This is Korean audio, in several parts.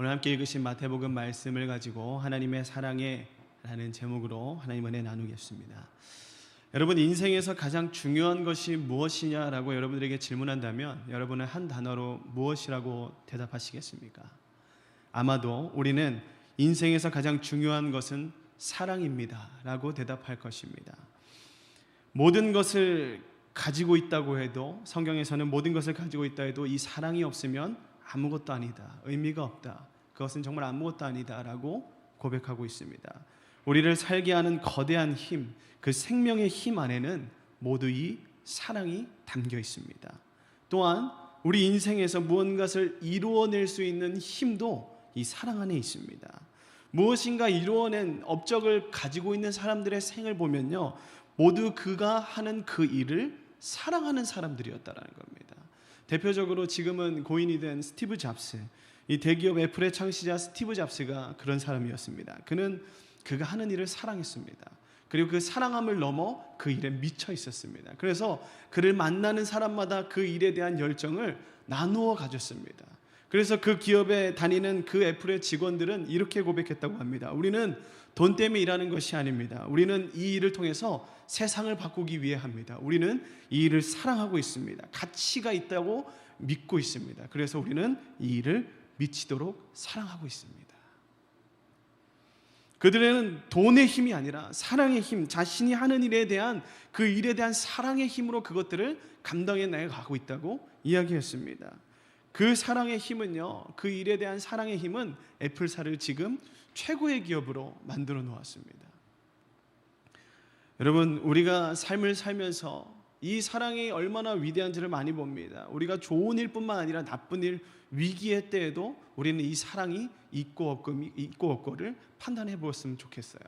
오늘 함께 읽으신 마태복음 말씀을 가지고 하나님의 사랑에 라는 제목으로 하나님 은혜 나누겠습니다. 여러분, 인생에서 가장 중요한 것이 무엇이냐라고 여러분들에게 질문한다면 여러분은 한 단어로 무엇이라고 대답하시겠습니까? 아마도 우리는 인생에서 가장 중요한 것은 사랑입니다 라고 대답할 것입니다. 모든 것을 가지고 있다고 해도, 성경에서는 모든 것을 가지고 있다 해도 이 사랑이 없으면 아무것도 아니다, 의미가 없다, 그것은 정말 아무것도 아니다 라고 고백하고 있습니다. 우리를 살게 하는 거대한 힘, 그 생명의 힘 안에는 모두 이 사랑이 담겨 있습니다. 또한 우리 인생에서 무언가를 이루어낼 수 있는 힘도 이 사랑 안에 있습니다. 무엇인가 이루어낸 업적을 가지고 있는 사람들의 생을 보면요, 모두 그가 하는 그 일을 사랑하는 사람들이었다라는 겁니다. 대표적으로 지금은 고인이 된 스티브 잡스, 이 대기업 애플의 창시자 스티브 잡스가 그런 사람이었습니다. 그가 하는 일을 사랑했습니다. 그리고 그 사랑함을 넘어 그 일에 미쳐 있었습니다. 그래서 그를 만나는 사람마다 그 일에 대한 열정을 나누어 가졌습니다. 그래서 그 기업에 다니는 그 애플의 직원들은 이렇게 고백했다고 합니다. 우리는 돈 때문에 일하는 것이 아닙니다. 우리는 이 일을 통해서 세상을 바꾸기 위해 합니다. 우리는 이 일을 사랑하고 있습니다. 가치가 있다고 믿고 있습니다. 그래서 우리는 이 일을 미치도록 사랑하고 있습니다. 그들은 돈의 힘이 아니라 사랑의 힘, 자신이 하는 일에 대한 그 일에 대한 사랑의 힘으로 그것들을 감당해 나가고 있다고 이야기했습니다. 그 사랑의 힘은요, 그 일에 대한 사랑의 힘은 애플사를 지금 최고의 기업으로 만들어 놓았습니다. 여러분, 우리가 삶을 살면서 이 사랑이 얼마나 위대한지를 많이 봅니다. 우리가 좋은 일뿐만 아니라 나쁜 일, 위기의 때에도 우리는 이 사랑이 있고 없고를 판단해 보았으면 좋겠어요.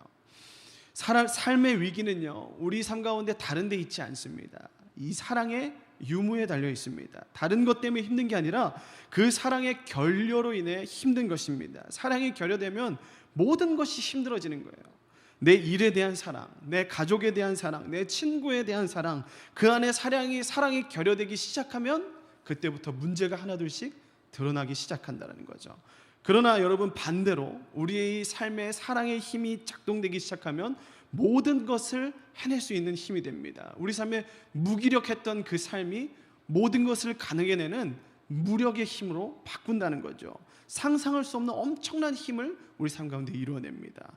삶의 위기는요, 우리 삶 가운데 다른 데 있지 않습니다. 이 사랑의 유무에 달려 있습니다. 다른 것 때문에 힘든 게 아니라 그 사랑의 결여로 인해 힘든 것입니다. 사랑이 결여되면 모든 것이 힘들어지는 거예요. 내 일에 대한 사랑, 내 가족에 대한 사랑, 내 친구에 대한 사랑, 그 안에 사랑이 결여되기 시작하면 그때부터 문제가 하나둘씩 드러나기 시작한다는 거죠. 그러나 여러분, 반대로 우리의 삶에 사랑의 힘이 작동되기 시작하면 모든 것을 해낼 수 있는 힘이 됩니다. 우리 삶에 무기력했던 그 삶이 모든 것을 가능해내는 무력의 힘으로 바꾼다는 거죠. 상상할 수 없는 엄청난 힘을 우리 삶 가운데 이루어냅니다.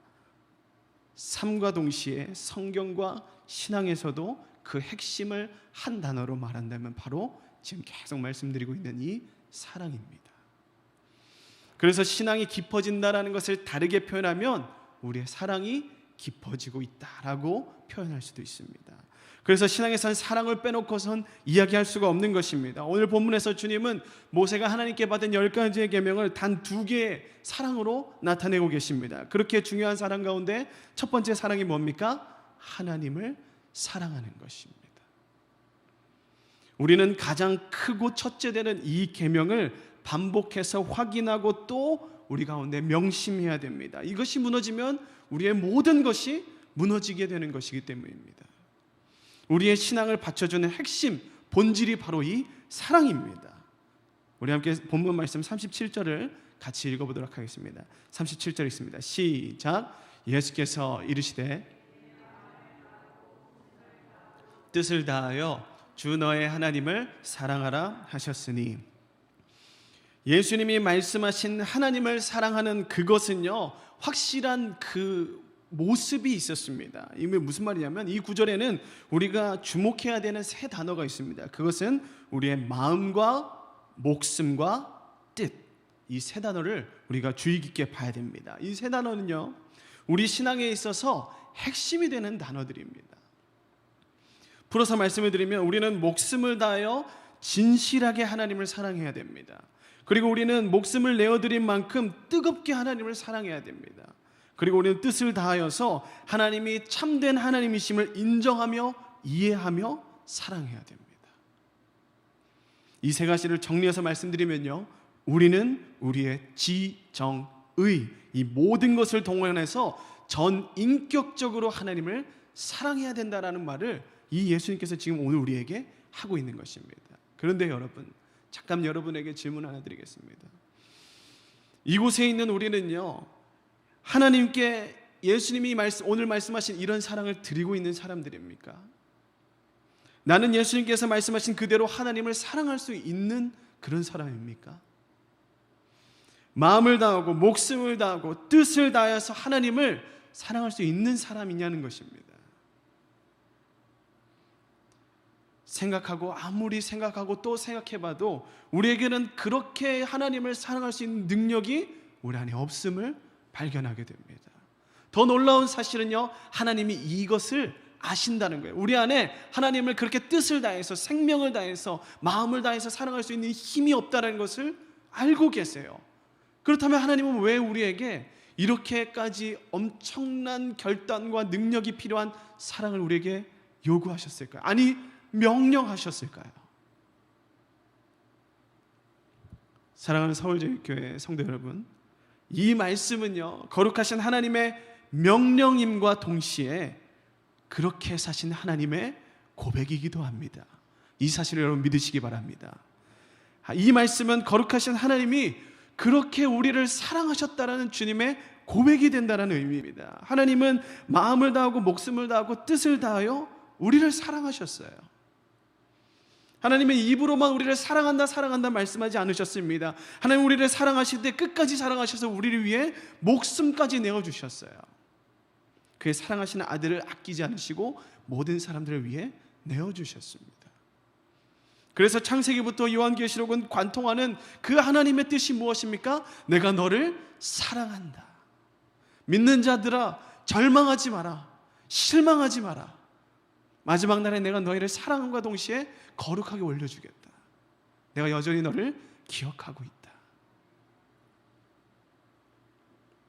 삶과 동시에 성경과 신앙에서도 그 핵심을 한 단어로 말한다면 바로 지금 계속 말씀드리고 있는 이 사랑입니다. 그래서 신앙이 깊어진다는 것을 다르게 표현하면 우리의 사랑이 깊어지고 있다라고 표현할 수도 있습니다. 그래서 신앙에서는 사랑을 빼놓고선 이야기할 수가 없는 것입니다. 오늘 본문에서 주님은 모세가 하나님께 받은 10가지의 계명을 단 2개의 사랑으로 나타내고 계십니다. 그렇게 중요한 사랑 가운데 첫 번째 사랑이 뭡니까? 하나님을 사랑하는 것입니다. 우리는 가장 크고 첫째 되는 이 계명을 반복해서 확인하고 또 우리 가운데 명심해야 됩니다. 이것이 무너지면 우리의 모든 것이 무너지게 되는 것이기 때문입니다. 우리의 신앙을 받쳐주는 핵심, 본질이 바로 이 사랑입니다. 우리 함께 본문 말씀 37절을 같이 읽어보도록 하겠습니다. 37절 있습니다. 시작. 예수께서 이르시되 뜻을 다하여 주 너의 하나님을 사랑하라 하셨으니, 예수님이 말씀하신 하나님을 사랑하는 그것은요, 확실한 그 모습이 있었습니다. 이게 무슨 말이냐면 이 구절에는 우리가 주목해야 되는 세 단어가 있습니다. 그것은 우리의 마음과 목숨과 뜻, 이 세 단어를 우리가 주의 깊게 봐야 됩니다. 이 세 단어는요, 우리 신앙에 있어서 핵심이 되는 단어들입니다. 풀어서 말씀을 드리면 우리는 목숨을 다하여 진실하게 하나님을 사랑해야 됩니다. 그리고 우리는 목숨을 내어드린 만큼 뜨겁게 하나님을 사랑해야 됩니다. 그리고 우리는 뜻을 다하여서 하나님이 참된 하나님이심을 인정하며 이해하며 사랑해야 됩니다. 이 세 가지를 정리해서 말씀드리면요, 우리는 우리의 지정의, 이 모든 것을 동원해서 전 인격적으로 하나님을 사랑해야 된다라는 말을 이 예수님께서 지금 오늘 우리에게 하고 있는 것입니다. 그런데 여러분, 잠깐 여러분에게 질문 하나 드리겠습니다. 이곳에 있는 우리는요, 하나님께 예수님이 오늘 말씀하신 이런 사랑을 드리고 있는 사람들입니까? 나는 예수님께서 말씀하신 그대로 하나님을 사랑할 수 있는 그런 사람입니까? 마음을 다하고 목숨을 다하고 뜻을 다해서 하나님을 사랑할 수 있는 사람이냐는 것입니다. 아무리 생각하고 또 생각해봐도 우리에게는 그렇게 하나님을 사랑할 수 있는 능력이 우리 안에 없음을 발견하게 됩니다. 더 놀라운 사실은요, 하나님이 이것을 아신다는 거예요. 우리 안에 하나님을 그렇게 뜻을 다해서 생명을 다해서 마음을 다해서 사랑할 수 있는 힘이 없다는 것을 알고 계세요. 그렇다면 하나님은 왜 우리에게 이렇게까지 엄청난 결단과 능력이 필요한 사랑을 우리에게 요구하셨을까요? 아니, 명령하셨을까요? 사랑하는 서울제일교회 성도 여러분, 이 말씀은요, 거룩하신 하나님의 명령임과 동시에 그렇게 사신 하나님의 고백이기도 합니다. 이 사실을 여러분 믿으시기 바랍니다. 이 말씀은 거룩하신 하나님이 그렇게 우리를 사랑하셨다라는 주님의 고백이 된다는 의미입니다. 하나님은 마음을 다하고 목숨을 다하고 뜻을 다하여 우리를 사랑하셨어요. 하나님은 입으로만 우리를 사랑한다 말씀하지 않으셨습니다. 하나님 우리를 사랑하실 때 끝까지 사랑하셔서 우리를 위해 목숨까지 내어주셨어요. 그의 사랑하시는 아들을 아끼지 않으시고 모든 사람들을 위해 내어주셨습니다. 그래서 창세기부터 요한계시록은 관통하는 그 하나님의 뜻이 무엇입니까? 내가 너를 사랑한다. 믿는 자들아, 절망하지 마라. 실망하지 마라. 마지막 날에 내가 너희를 사랑함과 동시에 거룩하게 올려주겠다. 내가 여전히 너를 기억하고 있다.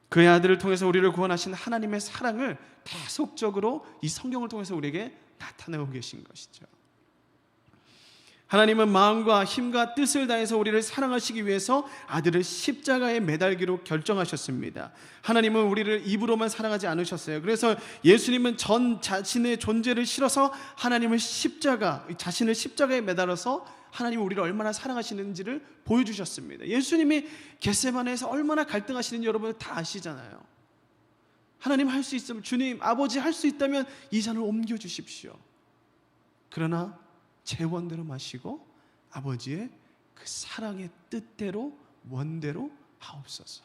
그의 아들을 통해서 우리를 구원하신 하나님의 사랑을 계속적으로 이 성경을 통해서 우리에게 나타내고 계신 것이죠. 하나님은 마음과 힘과 뜻을 다해서 우리를 사랑하시기 위해서 아들을 십자가에 매달기로 결정하셨습니다. 하나님은 우리를 입으로만 사랑하지 않으셨어요. 그래서 예수님은 전 자신의 존재를 실어서 자신을 십자가에 매달아서 하나님이 우리를 얼마나 사랑하시는지를 보여주셨습니다. 예수님이 겟세마네에서 얼마나 갈등하시는지 여러분 다 아시잖아요. 하나님 할 수 있으면, 주님 아버지 할 수 있다면 이 잔을 옮겨주십시오. 그러나 제 원대로 마시고 아버지의 그 사랑의 뜻대로 원대로 하옵소서.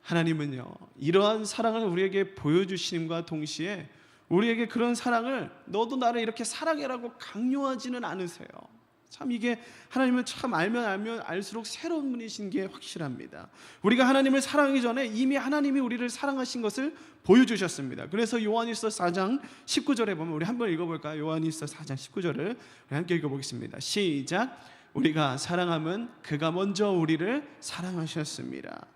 하나님은요, 이러한 사랑을 우리에게 보여주심과 동시에 우리에게 그런 사랑을 너도 나를 이렇게 사랑해라고 강요하지는 않으세요. 참 이게 하나님을 참 알면 알수록 새로운 분이신 게 확실합니다. 우리가 하나님을 사랑하기 전에 이미 하나님이 우리를 사랑하신 것을 보여주셨습니다. 그래서 요한일서 4장 19절에 보면 우리 한번 읽어볼까요? 요한일서 4장 19절을 함께 읽어보겠습니다. 시작. 우리가 사랑함은 그가 먼저 우리를 사랑하셨습니다.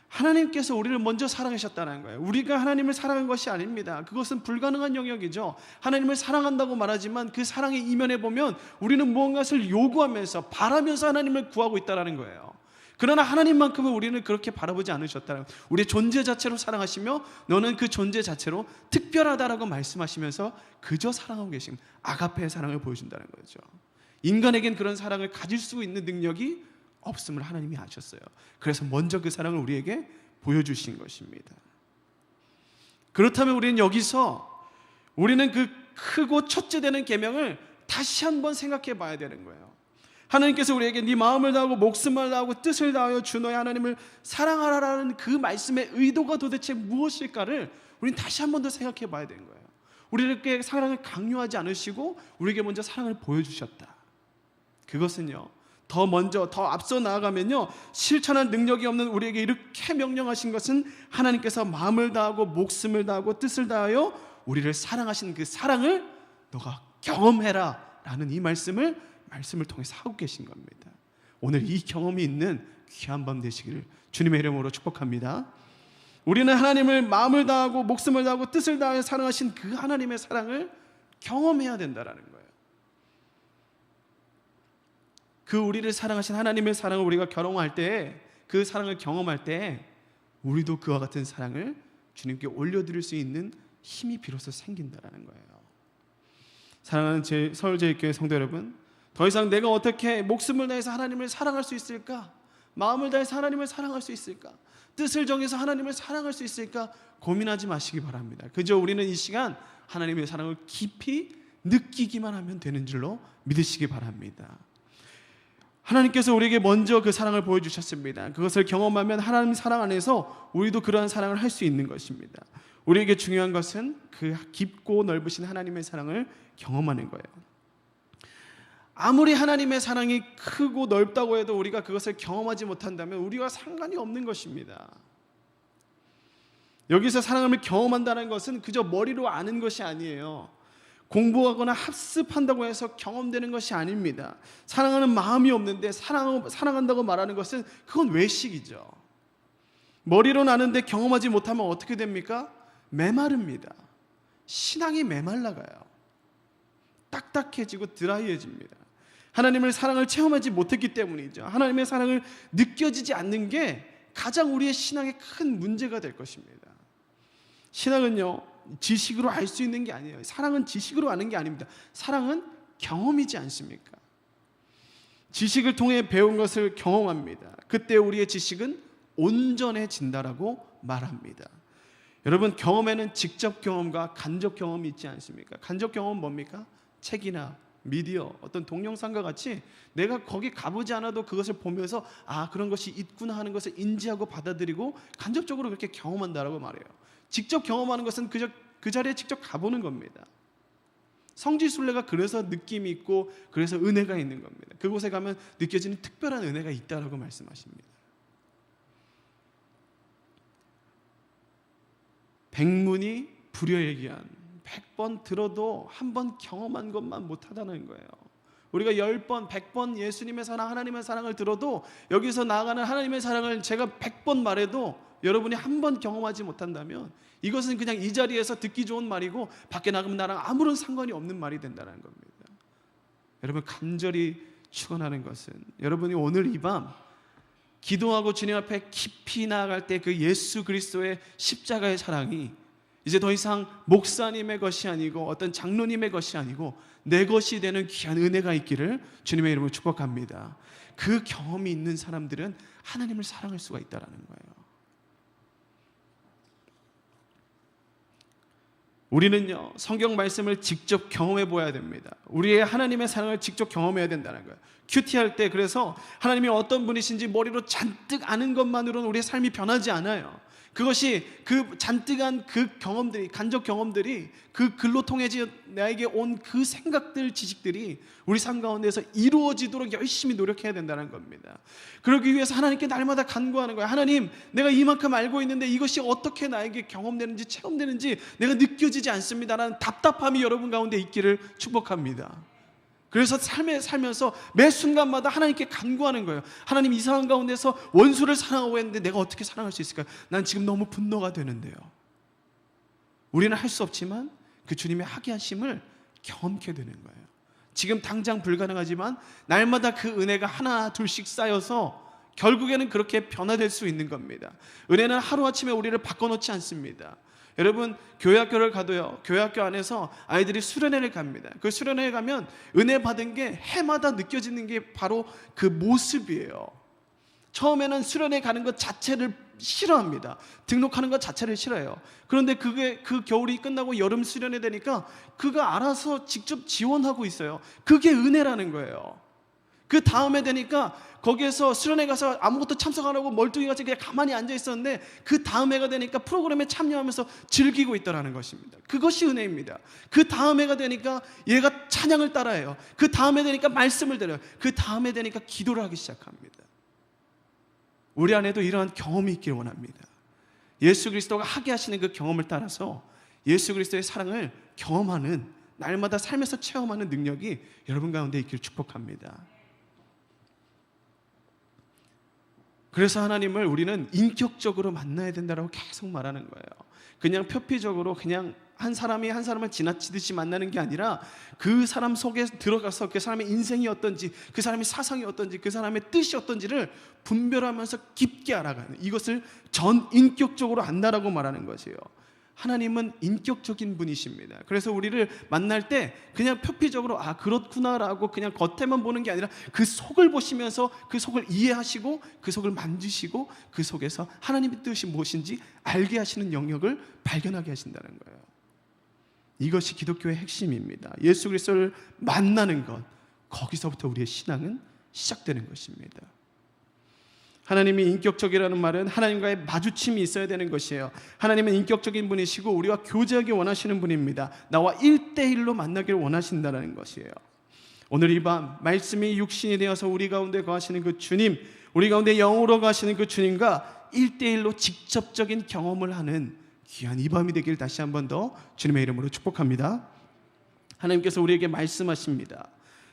하나님께서 우리를 먼저 사랑하셨다는 거예요. 우리가 하나님을 사랑한 것이 아닙니다. 그것은 불가능한 영역이죠. 하나님을 사랑한다고 말하지만 그 사랑의 이면에 보면 우리는 무언가를 요구하면서 바라면서 하나님을 구하고 있다는 거예요. 그러나 하나님만큼은 우리는 그렇게 바라보지 않으셨다는 거예요. 우리의 존재 자체로 사랑하시며 너는 그 존재 자체로 특별하다라고 말씀하시면서 그저 사랑하고 계신 아가페의 사랑을 보여준다는 거죠. 인간에겐 그런 사랑을 가질 수 있는 능력이 없음을 하나님이 아셨어요. 그래서 먼저 그 사랑을 우리에게 보여주신 것입니다. 그렇다면 우리는 여기서 우리는 그 크고 첫째 되는 계명을 다시 한번 생각해 봐야 되는 거예요. 하나님께서 우리에게 네 마음을 다하고 목숨을 다하고 뜻을 다하여 주 너의 하나님을 사랑하라라는 그 말씀의 의도가 도대체 무엇일까를 우리는 다시 한번 더 생각해 봐야 되는 거예요. 우리에게 사랑을 강요하지 않으시고 우리에게 먼저 사랑을 보여주셨다. 그것은요, 더 앞서 나아가면요, 실천할 능력이 없는 우리에게 이렇게 명령하신 것은 하나님께서 마음을 다하고 목숨을 다하고 뜻을 다하여 우리를 사랑하신 그 사랑을 너가 경험해라 라는 이 말씀을 통해서 하고 계신 겁니다. 오늘 이 경험이 있는 귀한 밤 되시기를 주님의 이름으로 축복합니다. 우리는 하나님을 마음을 다하고 목숨을 다하고 뜻을 다하여 사랑하신 그 하나님의 사랑을 경험해야 된다라는 거예요. 그 우리를 사랑하신 하나님의 사랑을 우리가 경험할 때, 그 사랑을 경험할 때 우리도 그와 같은 사랑을 주님께 올려드릴 수 있는 힘이 비로소 생긴다는 거예요. 사랑하는 서울제일교회 성도 여러분, 더 이상 내가 어떻게 목숨을 다해서 하나님을 사랑할 수 있을까? 마음을 다해서 하나님을 사랑할 수 있을까? 뜻을 정해서 하나님을 사랑할 수 있을까? 고민하지 마시기 바랍니다. 그저 우리는 이 시간 하나님의 사랑을 깊이 느끼기만 하면 되는 줄로 믿으시기 바랍니다. 하나님께서 우리에게 먼저 그 사랑을 보여주셨습니다. 그것을 경험하면 하나님 사랑 안에서 우리도 그러한 사랑을 할 수 있는 것입니다. 우리에게 중요한 것은 그 깊고 넓으신 하나님의 사랑을 경험하는 거예요. 아무리 하나님의 사랑이 크고 넓다고 해도 우리가 그것을 경험하지 못한다면 우리와 상관이 없는 것입니다. 여기서 사랑을 경험한다는 것은 그저 머리로 아는 것이 아니에요. 공부하거나 학습한다고 해서 경험되는 것이 아닙니다. 사랑하는 마음이 없는데 사랑한다고 말하는 것은 그건 외식이죠. 머리로 아는데 경험하지 못하면 어떻게 됩니까? 메마릅니다. 신앙이 메말라가요. 딱딱해지고 드라이해집니다. 하나님의 사랑을 체험하지 못했기 때문이죠. 하나님의 사랑을 느껴지지 않는 게 가장 우리의 신앙의 큰 문제가 될 것입니다. 신앙은요, 지식으로 알 수 있는 게 아니에요. 사랑은 지식으로 아는 게 아닙니다. 사랑은 경험이지 않습니까? 지식을 통해 배운 것을 경험합니다. 그때 우리의 지식은 온전해진다라고 말합니다. 여러분, 경험에는 직접 경험과 간접 경험이 있지 않습니까? 간접 경험은 뭡니까? 책이나 미디어, 어떤 동영상과 같이 내가 거기 가보지 않아도 그것을 보면서 아, 그런 것이 있구나 하는 것을 인지하고 받아들이고 간접적으로 그렇게 경험한다라고 말해요. 직접 경험하는 것은 그저 그 자리에 직접 가보는 겁니다. 성지순례가 그래서 느낌이 있고 그래서 은혜가 있는 겁니다. 그곳에 가면 느껴지는 특별한 은혜가 있다라고 말씀하십니다. 백문이 불여일견, 100번 들어도 한 번 경험한 것만 못하다는 거예요. 우리가 10번, 100번 예수님의 사랑, 하나님의 사랑을 들어도 여기서 나아가는 하나님의 사랑을 제가 100번 말해도 여러분이 한 번 경험하지 못한다면 이것은 그냥 이 자리에서 듣기 좋은 말이고 밖에 나가면 나랑 아무런 상관이 없는 말이 된다는 겁니다. 여러분, 간절히 축원하는 것은 여러분이 오늘 이 밤 기도하고 주님 앞에 깊이 나아갈 때 그 예수 그리스도의 십자가의 사랑이 이제 더 이상 목사님의 것이 아니고 어떤 장로님의 것이 아니고 내 것이 되는 귀한 은혜가 있기를 주님의 이름으로 축복합니다. 그 경험이 있는 사람들은 하나님을 사랑할 수가 있다는 거예요. 우리는요, 성경 말씀을 직접 경험해 보아야 됩니다. 우리의 하나님의 사랑을 직접 경험해야 된다는 거예요. 큐티할 때 그래서 하나님이 어떤 분이신지 머리로 잔뜩 아는 것만으로는 우리의 삶이 변하지 않아요. 그것이 그 잔뜩한 그 경험들이, 간접 경험들이 그 글로 통해지 나에게 온 그 생각들, 지식들이 우리 삶 가운데서 이루어지도록 열심히 노력해야 된다는 겁니다. 그러기 위해서 하나님께 날마다 간구하는 거예요. 하나님, 내가 이만큼 알고 있는데 이것이 어떻게 나에게 경험되는지 체험되는지 내가 느껴지지 않습니다라는 답답함이 여러분 가운데 있기를 축복합니다. 그래서 삶에 살면서 매 순간마다 하나님께 간구하는 거예요. 하나님, 이 상황 가운데서 원수를 사랑하고 했는데 내가 어떻게 사랑할 수 있을까요? 난 지금 너무 분노가 되는데요. 우리는 할 수 없지만 그 주님의 하게 하심을 경험케 되는 거예요. 지금 당장 불가능하지만 날마다 그 은혜가 하나 둘씩 쌓여서 결국에는 그렇게 변화될 수 있는 겁니다. 은혜는 하루아침에 우리를 바꿔놓지 않습니다. 여러분, 교회학교를 가도요, 교회학교 안에서 아이들이 수련회를 갑니다. 그 수련회에 가면 은혜 받은 게 해마다 느껴지는 게 바로 그 모습이에요. 처음에는 수련회 가는 것 자체를 싫어합니다. 등록하는 것 자체를 싫어해요. 그런데 그게 그 겨울이 끝나고 여름 수련회 되니까 그가 알아서 직접 지원하고 있어요. 그게 은혜라는 거예요. 그 다음에 되니까 거기에서 수련회 가서 아무것도 참석 안 하고 멀뚱이같이 그냥 가만히 앉아 있었는데 그 다음 해가 되니까 프로그램에 참여하면서 즐기고 있다는 것입니다. 그것이 은혜입니다. 그 다음 해가 되니까 얘가 찬양을 따라해요. 그 다음 해 되니까 말씀을 들어요. 그 다음 해 되니까 기도를 하기 시작합니다. 우리 안에도 이러한 경험이 있길 원합니다. 예수 그리스도가 하게 하시는 그 경험을 따라서 예수 그리스도의 사랑을 경험하는, 날마다 삶에서 체험하는 능력이 여러분 가운데 있기를 축복합니다. 그래서 하나님을 우리는 인격적으로 만나야 된다고 계속 말하는 거예요. 그냥 표피적으로 그냥 한 사람이 한 사람을 지나치듯이 만나는 게 아니라 그 사람 속에 들어가서 그 사람의 인생이 어떤지, 그 사람의 사상이 어떤지, 그 사람의 뜻이 어떤지를 분별하면서 깊게 알아가는, 이것을 전인격적으로 안다라고 말하는 것이에요. 하나님은 인격적인 분이십니다. 그래서 우리를 만날 때 그냥 표피적으로 그렇구나라고 그냥 겉에만 보는 게 아니라 그 속을 보시면서 그 속을 이해하시고 그 속을 만지시고 그 속에서 하나님의 뜻이 무엇인지 알게 하시는 영역을 발견하게 하신다는 거예요. 이것이 기독교의 핵심입니다. 예수 그리스도를 만나는 것, 거기서부터 우리의 신앙은 시작되는 것입니다. 하나님이 인격적이라는 말은 하나님과의 마주침이 있어야 되는 것이에요. 하나님은 인격적인 분이시고 우리와 교제하기 원하시는 분입니다. 나와 1대1로 만나기를 원하신다는 것이에요. 오늘 이 밤 말씀이 육신이 되어서 우리 가운데 거하시는 그 주님, 우리 가운데 영으로 거하시는 그 주님과 1대1로 직접적인 경험을 하는 귀한 이 밤이 되길 다시 한 번 더 주님의 이름으로 축복합니다. 하나님께서 우리에게 말씀하십니다.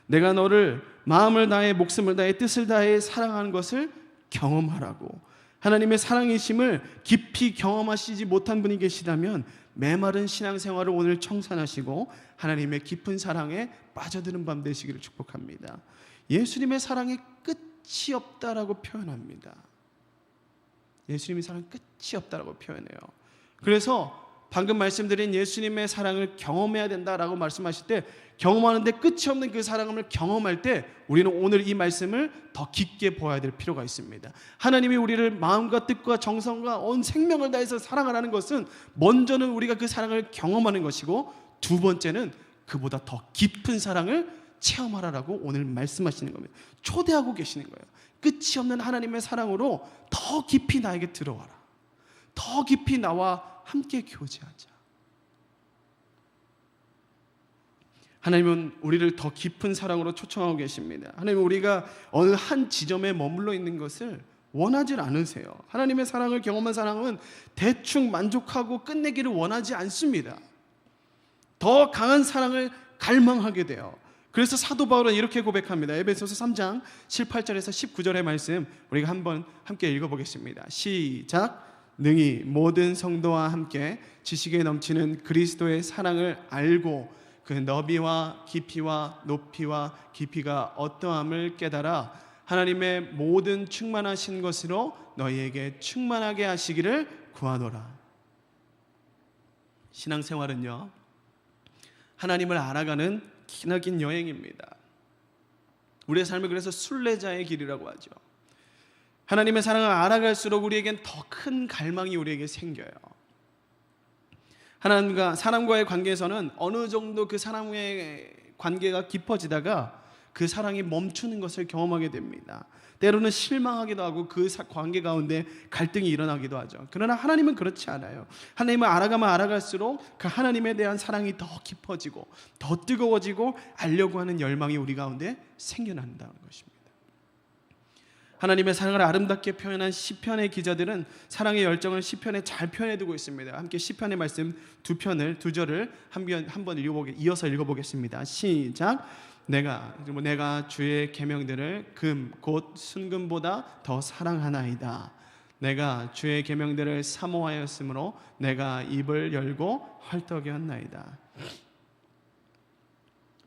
내가 너를 마음을 다해 목숨을 다해 뜻을 다해 사랑하는 것을 경험하라고. 하나님의 사랑이심을 깊이 경험하시지 못한 분이 계시다면 메마른 신앙생활을 오늘 청산하시고 하나님의 깊은 사랑에 빠져드는 밤 되시기를 축복합니다. 예수님의 사랑이 끝이 없다라고 표현합니다. 예수님의 사랑이 끝이 없다라고 표현해요. 그래서 방금 말씀드린 예수님의 사랑을 경험해야 된다라고 말씀하실 때 경험하는데 끝이 없는 그 사랑을 경험할 때 우리는 오늘 이 말씀을 더 깊게 보아야 될 필요가 있습니다. 하나님이 우리를 마음과 뜻과 정성과 온 생명을 다해서 사랑하라는 것은 먼저는 우리가 그 사랑을 경험하는 것이고 두 번째는 그보다 더 깊은 사랑을 체험하라라고 오늘 말씀하시는 겁니다. 초대하고 계시는 거예요. 끝이 없는 하나님의 사랑으로 더 깊이 나에게 들어와라. 더 깊이 나와 함께 교제하자. 하나님은 우리를 더 깊은 사랑으로 초청하고 계십니다. 하나님은 우리가 어느 한 지점에 머물러 있는 것을 원하지 않으세요. 하나님의 사랑을 경험한 사람은 대충 만족하고 끝내기를 원하지 않습니다. 더 강한 사랑을 갈망하게 돼요. 그래서 사도 바울은 이렇게 고백합니다. 에베소서 3장 7, 8절에서 19절의 말씀 우리가 한번 함께 읽어보겠습니다. 시작. 능히 모든 성도와 함께 지식에 넘치는 그리스도의 사랑을 알고 그 너비와 깊이와 높이와 깊이가 어떠함을 깨달아 하나님의 모든 충만하신 것으로 너희에게 충만하게 하시기를 구하노라. 신앙생활은요, 하나님을 알아가는 기나긴 여행입니다. 우리의 삶을 그래서 순례자의 길이라고 하죠. 하나님의 사랑을 알아갈수록 우리에겐 더 큰 갈망이 우리에게 생겨요. 하나님과 사람과의 관계에서는 어느 정도 그 사람의 관계가 깊어지다가 그 사랑이 멈추는 것을 경험하게 됩니다. 때로는 실망하기도 하고 그 관계 가운데 갈등이 일어나기도 하죠. 그러나 하나님은 그렇지 않아요. 하나님을 알아가면 알아갈수록 그 하나님에 대한 사랑이 더 깊어지고 더 뜨거워지고 알려고 하는 열망이 우리 가운데 생겨난다는 것입니다. 하나님의 사랑을 아름답게 표현한 시편의 기자들은 사랑의 열정을 시편에 잘 표현해두고 있습니다. 함께 시편의 말씀 두 절을 한번 이어서 읽어보겠습니다. 시작. 내가 주의 계명들을 금 곧 순금보다 더 사랑하나이다. 내가 주의 계명들을 사모하였으므로 내가 입을 열고 헐떡이었나이다.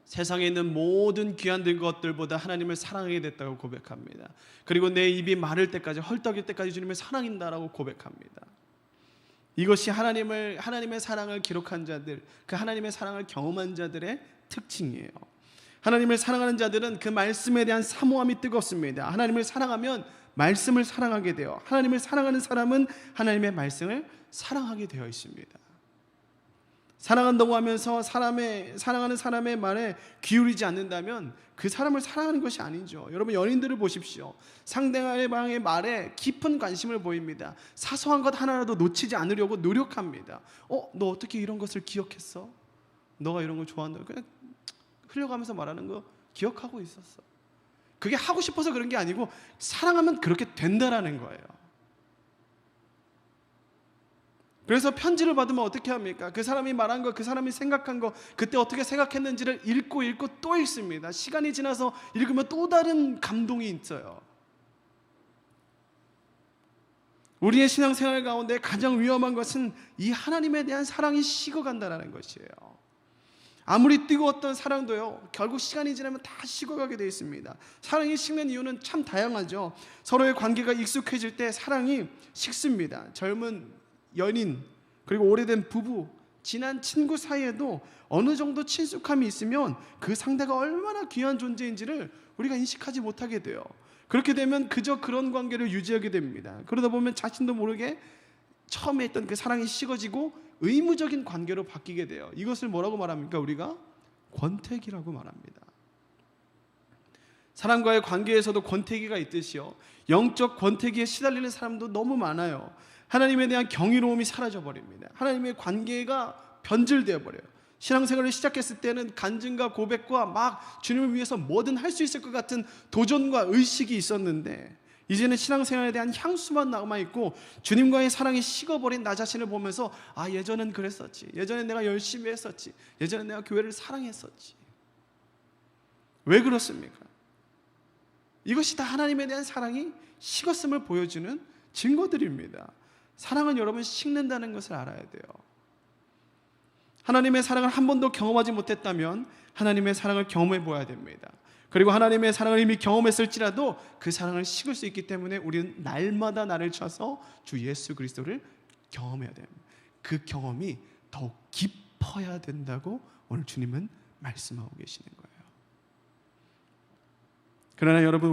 세상에 있는 모든 귀한 것들보다 하나님을 사랑하게 됐다고 고백합니다. 그리고 내 입이 마를 때까지 헐떡일 때까지 주님을 사랑한다라고 고백합니다. 이것이 하나님의 사랑을 기록한 자들, 그 하나님의 사랑을 경험한 자들의 특징이에요. 하나님을 사랑하는 자들은 그 말씀에 대한 사모함이 뜨겁습니다. 하나님을 사랑하면 말씀을 사랑하게 돼요. 하나님을 사랑하는 사람은 하나님의 말씀을 사랑하게 되어 있습니다. 사랑한다고 하면서 사랑하는 사람의 말에 기울이지 않는다면 그 사람을 사랑하는 것이 아니죠. 여러분 연인들을 보십시오. 상대방의 말에 깊은 관심을 보입니다. 사소한 것 하나라도 놓치지 않으려고 노력합니다. 너 어떻게 이런 것을 기억했어? 너가 이런 걸 좋아한다. 그냥 흘려가면서 말하는 거 기억하고 있었어. 그게 하고 싶어서 그런 게 아니고 사랑하면 그렇게 된다라는 거예요. 그래서 편지를 받으면 어떻게 합니까? 그 사람이 말한 거, 그 사람이 생각한 거, 그때 어떻게 생각했는지를 읽고 또 읽습니다. 시간이 지나서 읽으면 또 다른 감동이 있어요. 우리의 신앙생활 가운데 가장 위험한 것은 이 하나님에 대한 사랑이 식어간다는 것이에요. 아무리 뜨거웠던 사랑도요, 결국 시간이 지나면 다 식어가게 되어 있습니다. 사랑이 식는 이유는 참 다양하죠. 서로의 관계가 익숙해질 때 사랑이 식습니다. 젊은 연인, 그리고 오래된 부부, 친한 친구 사이에도 어느 정도 친숙함이 있으면 그 상대가 얼마나 귀한 존재인지를 우리가 인식하지 못하게 돼요. 그렇게 되면 그저 그런 관계를 유지하게 됩니다. 그러다 보면 자신도 모르게 처음에 했던 그 사랑이 식어지고 의무적인 관계로 바뀌게 돼요. 이것을 뭐라고 말합니까? 우리가 권태기라고 말합니다. 사람과의 관계에서도 권태기가 있듯이요, 영적 권태기에 시달리는 사람도 너무 많아요. 하나님에 대한 경이로움이 사라져 버립니다. 하나님의 관계가 변질되어 버려요. 신앙생활을 시작했을 때는 간증과 고백과 막 주님을 위해서 뭐든 할 수 있을 것 같은 도전과 의식이 있었는데, 이제는 신앙생활에 대한 향수만 남아있고 주님과의 사랑이 식어버린 나 자신을 보면서 예전엔 그랬었지, 예전엔 내가 열심히 했었지, 예전엔 내가 교회를 사랑했었지. 왜 그렇습니까? 이것이 다 하나님에 대한 사랑이 식었음을 보여주는 증거들입니다. 사랑은 여러분 식는다는 것을 알아야 돼요. 하나님의 사랑을 한 번도 경험하지 못했다면 하나님의 사랑을 경험해 보아야 됩니다. 그리고 하나님의 사랑을 이미 경험했을지라도 그 사랑을 식을 수 있기 때문에 우리는 날마다 나를 쳐서 주 예수 그리스도를 경험해야 됩니다. 그 경험이 더욱 깊어야 된다고 오늘 주님은 말씀하고 계시는 거예요. 그러나 여러분,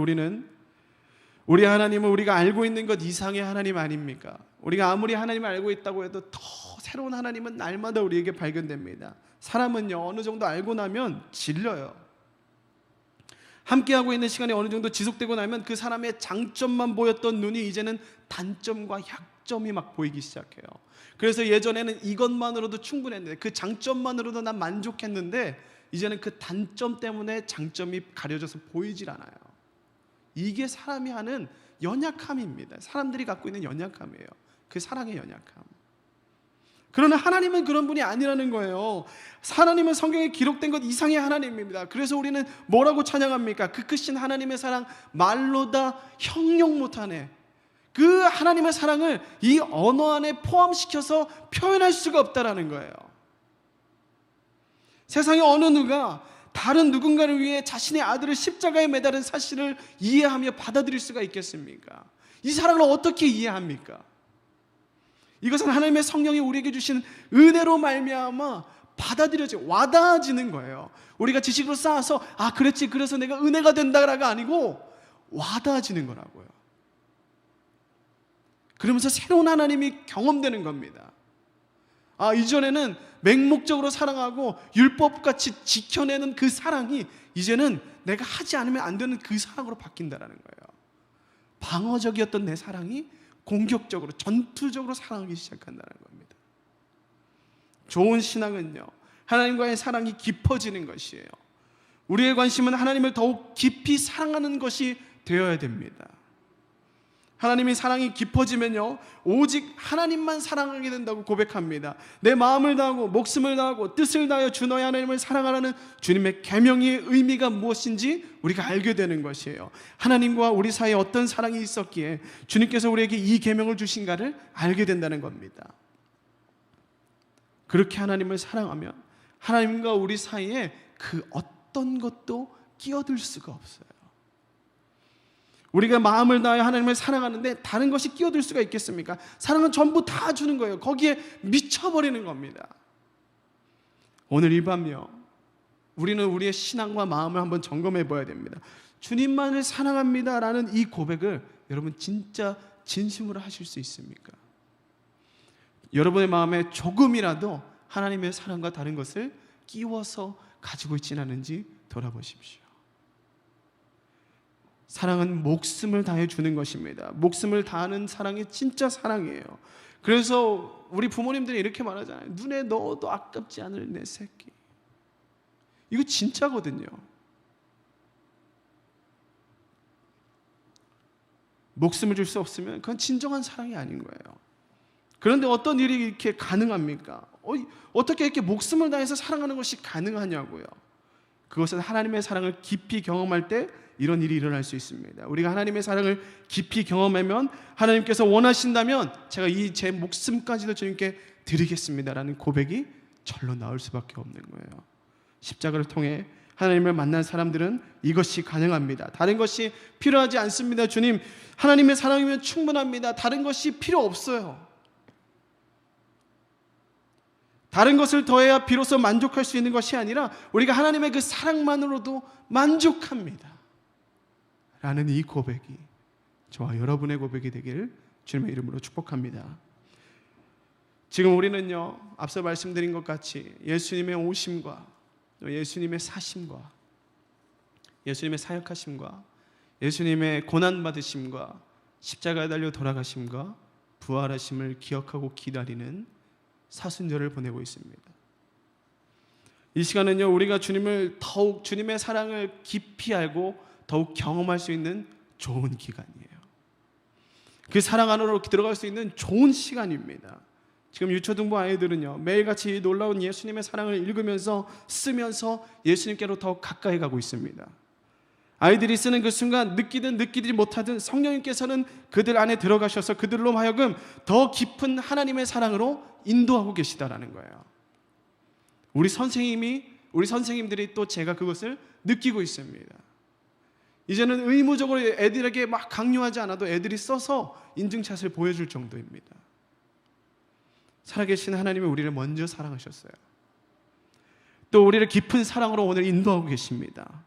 우리 하나님은 우리가 알고 있는 것 이상의 하나님 아닙니까? 우리가 아무리 하나님을 알고 있다고 해도 더 새로운 하나님은 날마다 우리에게 발견됩니다. 사람은요, 어느 정도 알고 나면 질려요. 함께하고 있는 시간이 어느 정도 지속되고 나면 그 사람의 장점만 보였던 눈이 이제는 단점과 약점이 막 보이기 시작해요. 그래서 예전에는 이것만으로도 충분했는데, 그 장점만으로도 난 만족했는데, 이제는 그 단점 때문에 장점이 가려져서 보이질 않아요. 이게 사람이 하는 연약함입니다. 사람들이 갖고 있는 연약함이에요. 그 사랑의 연약함. 그러나 하나님은 그런 분이 아니라는 거예요. 하나님은 성경에 기록된 것 이상의 하나님입니다. 그래서 우리는 뭐라고 찬양합니까? 그 크신 하나님의 사랑 말로 다 형용 못하네. 그 하나님의 사랑을 이 언어 안에 포함시켜서 표현할 수가 없다라는 거예요. 세상에 어느 누가 다른 누군가를 위해 자신의 아들을 십자가에 매달은 사실을 이해하며 받아들일 수가 있겠습니까? 이 사랑을 어떻게 이해합니까? 이것은 하나님의 성령이 우리에게 주신 은혜로 말미암아 받아들여져 와닿아지는 거예요. 우리가 지식으로 쌓아서 그랬지, 그래서 내가 은혜가 된다가 아니고 와닿아지는 거라고요. 그러면서 새로운 하나님이 경험되는 겁니다. 이전에는 맹목적으로 사랑하고 율법같이 지켜내는 그 사랑이 이제는 내가 하지 않으면 안 되는 그 사랑으로 바뀐다는 거예요. 방어적이었던 내 사랑이 공격적으로, 전투적으로 사랑하기 시작한다는 겁니다. 좋은 신앙은요, 하나님과의 사랑이 깊어지는 것이에요. 우리의 관심은 하나님을 더욱 깊이 사랑하는 것이 되어야 됩니다. 하나님의 사랑이 깊어지면요, 오직 하나님만 사랑하게 된다고 고백합니다. 내 마음을 다하고 목숨을 다하고 뜻을 다하여 주 너의 하나님을 사랑하라는 주님의 계명의 의미가 무엇인지 우리가 알게 되는 것이에요. 하나님과 우리 사이에 어떤 사랑이 있었기에 주님께서 우리에게 이 계명을 주신가를 알게 된다는 겁니다. 그렇게 하나님을 사랑하면 하나님과 우리 사이에 그 어떤 것도 끼어들 수가 없어요. 우리가 마음을 다하여 하나님을 사랑하는데 다른 것이 끼어들 수가 있겠습니까? 사랑은 전부 다 주는 거예요. 거기에 미쳐버리는 겁니다. 오늘 이 밤요, 우리는 우리의 신앙과 마음을 한번 점검해 봐야 됩니다. 주님만을 사랑합니다 라는 이 고백을 여러분 진짜 진심으로 하실 수 있습니까? 여러분의 마음에 조금이라도 하나님의 사랑과 다른 것을 끼워서 가지고 있지는 않은지 돌아보십시오. 사랑은 목숨을 다해 주는 것입니다. 목숨을 다하는 사랑이 진짜 사랑이에요. 그래서 우리 부모님들이 이렇게 말하잖아요. 눈에 넣어도 아깝지 않을 내 새끼. 이거 진짜거든요. 목숨을 줄 수 없으면 그건 진정한 사랑이 아닌 거예요. 그런데 어떤 일이 이렇게 가능합니까? 어떻게 이렇게 목숨을 다해서 사랑하는 것이 가능하냐고요. 그것은 하나님의 사랑을 깊이 경험할 때 이런 일이 일어날 수 있습니다. 우리가 하나님의 사랑을 깊이 경험하면 하나님께서 원하신다면 제가 이 제 목숨까지도 주님께 드리겠습니다라는 고백이 절로 나올 수밖에 없는 거예요. 십자가를 통해 하나님을 만난 사람들은 이것이 가능합니다. 다른 것이 필요하지 않습니다. 주님, 하나님의 사랑이면 충분합니다. 다른 것이 필요 없어요. 다른 것을 더해야 비로소 만족할 수 있는 것이 아니라 우리가 하나님의 그 사랑만으로도 만족합니다 라는 이 고백이 저와 여러분의 고백이 되기를 주님의 이름으로 축복합니다. 지금 우리는요, 앞서 말씀드린 것 같이 예수님의 오심과 또 예수님의 사심과 예수님의 사역하심과 예수님의 고난받으심과 십자가에 달려 돌아가심과 부활하심을 기억하고 기다리는 사순절을 보내고 있습니다. 이 시간은요, 우리가 주님을 더욱, 주님의 사랑을 깊이 알고 더욱 경험할 수 있는 좋은 기간이에요. 그 사랑 안으로 들어갈 수 있는 좋은 시간입니다. 지금 유초등부 아이들은요, 매일같이 놀라운 예수님의 사랑을 읽으면서 쓰면서 예수님께로 더 가까이 가고 있습니다. 아이들이 쓰는 그 순간 느끼든 느끼지 못하든 성령님께서는 그들 안에 들어가셔서 그들로 하여금 더 깊은 하나님의 사랑으로 인도하고 계시다라는 거예요. 우리 선생님들이 또 제가 그것을 느끼고 있습니다. 이제는 의무적으로 애들에게 막 강요하지 않아도 애들이 써서 인증샷을 보여줄 정도입니다. 살아계신 하나님이 우리를 먼저 사랑하셨어요. 또 우리를 깊은 사랑으로 오늘 인도하고 계십니다.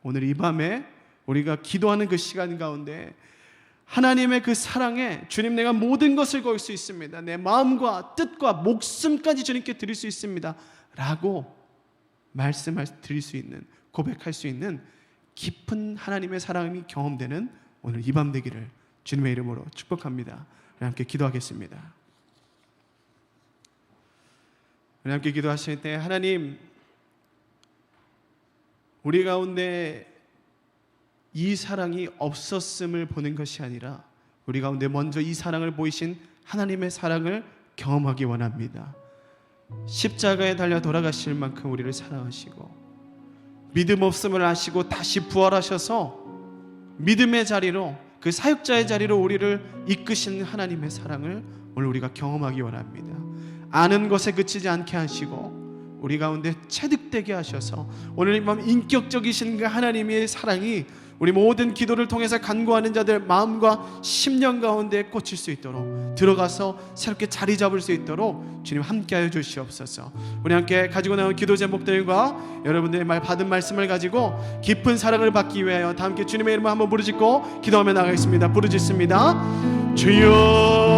오늘 이 밤에 우리가 기도하는 그 시간 가운데 하나님의 그 사랑에 주님, 내가 모든 것을 걸 수 있습니다. 내 마음과 뜻과 목숨까지 주님께 드릴 수 있습니다 라고 드릴 수 있는, 고백할 수 있는 깊은 하나님의 사랑이 경험되는 오늘 이 밤 되기를 주님의 이름으로 축복합니다. 우리 함께 기도하겠습니다. 우리 함께 기도하실 때, 하나님, 우리 가운데 이 사랑이 없었음을 보는 것이 아니라 우리 가운데 먼저 이 사랑을 보이신 하나님의 사랑을 경험하기 원합니다. 십자가에 달려 돌아가실 만큼 우리를 사랑하시고 믿음 없음을 아시고 다시 부활하셔서 믿음의 자리로, 그 사역자의 자리로 우리를 이끄신 하나님의 사랑을 오늘 우리가 경험하기 원합니다. 아는 것에 그치지 않게 하시고 우리 가운데 체득되게 하셔서 오늘 이 밤 인격적이신 그 하나님의 사랑이 우리 모든 기도를 통해서 간구하는 자들 마음과 심령 가운데 꽂힐 수 있도록, 들어가서 새롭게 자리 잡을 수 있도록 주님 함께하여 주시옵소서. 우리 함께 가지고 나온 기도 제목들과 여러분들의 받은 말씀을 가지고 깊은 사랑을 받기 위하여 다 함께 주님의 이름을 한번 부르짖고 기도하며 나가겠습니다. 부르짖습니다. 주여